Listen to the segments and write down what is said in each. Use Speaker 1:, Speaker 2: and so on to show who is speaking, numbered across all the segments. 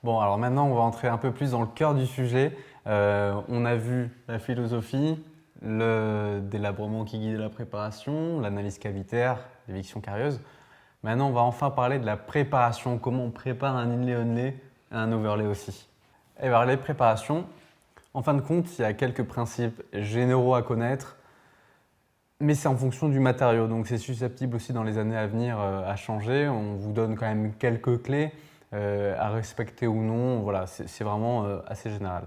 Speaker 1: Bon, alors maintenant, on va entrer un peu plus dans le cœur du sujet. On a vu la philosophie, le délabrement qui guide la préparation, l'analyse cavitaire, l'éviction carieuse. Maintenant, on va enfin parler de la préparation, comment on prépare un inlay onlay et un overlay aussi. Et alors, les préparations, en fin de compte, il y a quelques principes généraux à connaître, mais c'est en fonction du matériau, donc c'est susceptible aussi dans les années à venir à changer. On vous donne quand même quelques clés à respecter ou non. Voilà, c'est vraiment assez général.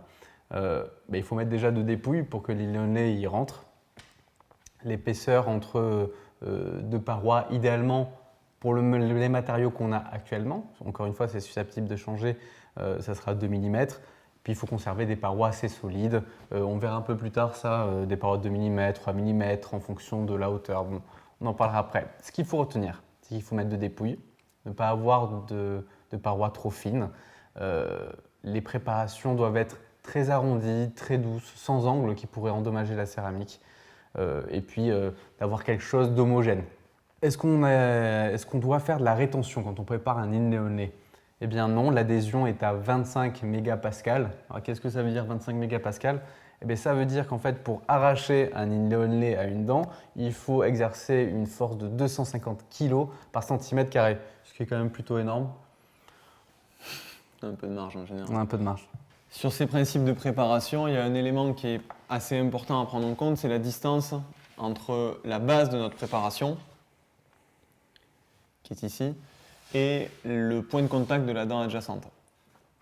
Speaker 1: Il faut mettre déjà deux dépouilles pour que l'inlay y rentre. L'épaisseur entre deux parois, idéalement pour les matériaux qu'on a actuellement. Encore une fois, c'est susceptible de changer, ça sera 2 mm. Puis il faut conserver des parois assez solides. On verra un peu plus tard ça, des parois de 2 mm, 3 mm en fonction de la hauteur. Bon, on en parlera après. Ce qu'il faut retenir, c'est qu'il faut mettre de dépouilles, ne pas avoir de parois trop fines. Les préparations doivent être très arrondies, très douces, sans angle qui pourrait endommager la céramique. Et puis d'avoir quelque chose d'homogène. Est-ce qu'on doit faire de la rétention quand on prépare un inlay onlay? Eh bien non, l'adhésion est à 25 mégapascales. Alors qu'est-ce que ça veut dire 25 mégapascales? Eh bien, ça veut dire qu'en fait, pour arracher un inlay onlay à une dent, il faut exercer une force de 250 kg par centimètre carré, ce qui est quand même plutôt énorme.
Speaker 2: On a un peu de marge en général.
Speaker 1: On a un peu de marge.
Speaker 2: Sur ces principes de préparation, il y a un élément qui est assez important à prendre en compte, c'est la distance entre la base de notre préparation, qui est ici, et le point de contact de la dent adjacente.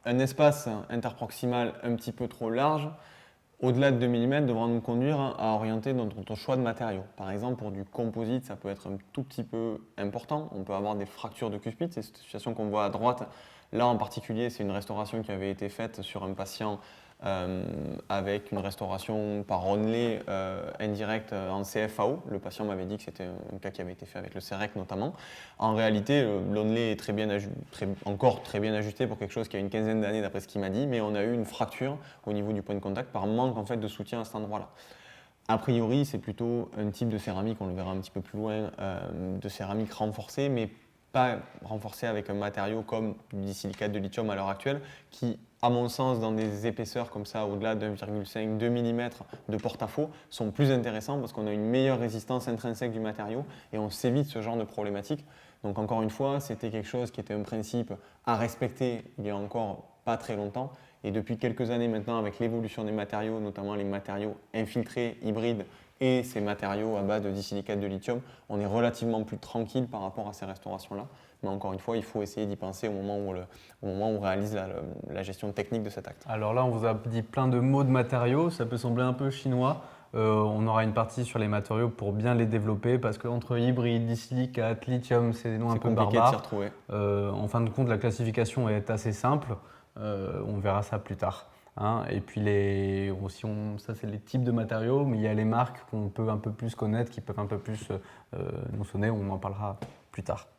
Speaker 2: Un espace interproximal un petit peu trop large, au-delà de 2 mm, devra nous conduire à orienter notre choix de matériaux. Par exemple, pour du composite, ça peut être un tout petit peu important. On peut avoir des fractures de cuspide, c'est cette situation qu'on voit à droite. Là, en particulier, c'est une restauration qui avait été faite sur un patient avec une restauration par onlay indirect en CFAO. Le patient m'avait dit que c'était un cas qui avait été fait avec le CEREC notamment. En réalité, l'onlay est encore très bien ajusté pour quelque chose qui a une quinzaine d'années d'après ce qu'il m'a dit, mais on a eu une fracture au niveau du point de contact par manque en fait, de soutien à cet endroit-là. A priori, c'est plutôt un type de céramique, on le verra un petit peu plus loin, de céramique renforcée, mais pas renforcée avec un matériau comme du disilicate de lithium à l'heure actuelle, qui, à mon sens, dans des épaisseurs comme ça, au-delà de 1,5-2 mm de porte-à-faux, sont plus intéressants parce qu'on a une meilleure résistance intrinsèque du matériau et on s'évite ce genre de problématique. Donc encore une fois, c'était quelque chose qui était un principe à respecter il y a encore pas très longtemps. Et depuis quelques années maintenant, avec l'évolution des matériaux, notamment les matériaux infiltrés, hybrides, et ces matériaux à base de disilicate de lithium, on est relativement plus tranquille par rapport à ces restaurations-là. Mais encore une fois, il faut essayer d'y penser au moment où on réalise la gestion technique de cet acte.
Speaker 1: Alors là, on vous a dit plein de mots de matériaux, ça peut sembler un peu chinois. On aura une partie sur les matériaux pour bien les développer parce qu'entre hybride, disilicate, lithium, c'est des noms un peu barbares.
Speaker 2: C'est compliqué de s'y retrouver.
Speaker 1: En fin de compte, la classification est assez simple. On verra ça plus tard. Hein. Et puis, ça, c'est les types de matériaux, mais il y a les marques qu'on peut un peu plus connaître, qui peuvent un peu plus nous sonner. On en parlera plus tard.